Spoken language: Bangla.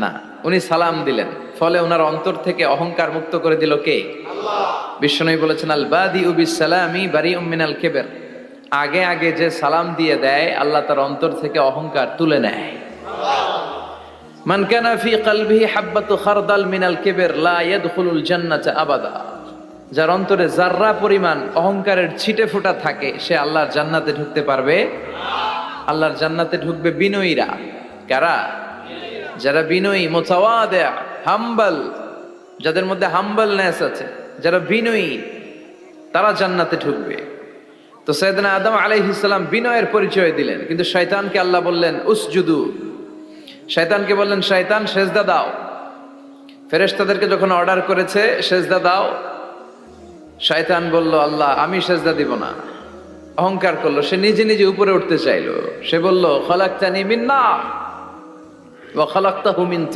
না, উনি সালাম দিলেন, ফলে ওনার অন্তর থেকে অহংকার মুক্ত করে দিল কে? বিশ্বনবী বলেছেন, আল বাদি উবিস সালামি বারিউম মিনাল কিবর, আগে আগে যে সালাম দিয়ে দেয় আল্লাহ তার অন্তর থেকে অহংকার তুলে নেয়। মান কানা ফি কলবিহি হাব্বাতু খারদাল মিনাল কিবর লা ইয়াদখুলুল জান্নাতা আবাদা, যার অন্তরে জাররা পরিমাণ অহংকারের ছিটে ফোঁটা থাকে সে আল্লাহর জান্নাতে ঢুকতে পারবে? আল্লাহর জান্নাতে ঢুকবে বিনয়ীরা। কারা? যারা বিনয়ী, মুতাওয়াদি, হাম্বল, যাদের মধ্যে হাম্বলনেস আছে, যারা বিনয়ী, তারা জান্নাতে ঢুকবে। তো সাইয়েদনা আদম আলাইহিস সালাম বিনয়ের পরিচয় দিলেন, কিন্তু শয়তানকে আল্লাহ বললেন উসজুদু, শয়তানকে বললেন শয়তান সেজদা দাও। ফেরেশতাদেরকে যখন অর্ডার করেছে সেজদা দাও, শয়তান বলল আল্লাহ আমি সেজদা দিব না, অহংকার করলো, সে নিজে নিজে উপরে উঠতে চাইলো। সে বলল খালাকতানি মিন নার ওয়া খালাকতাহু মিন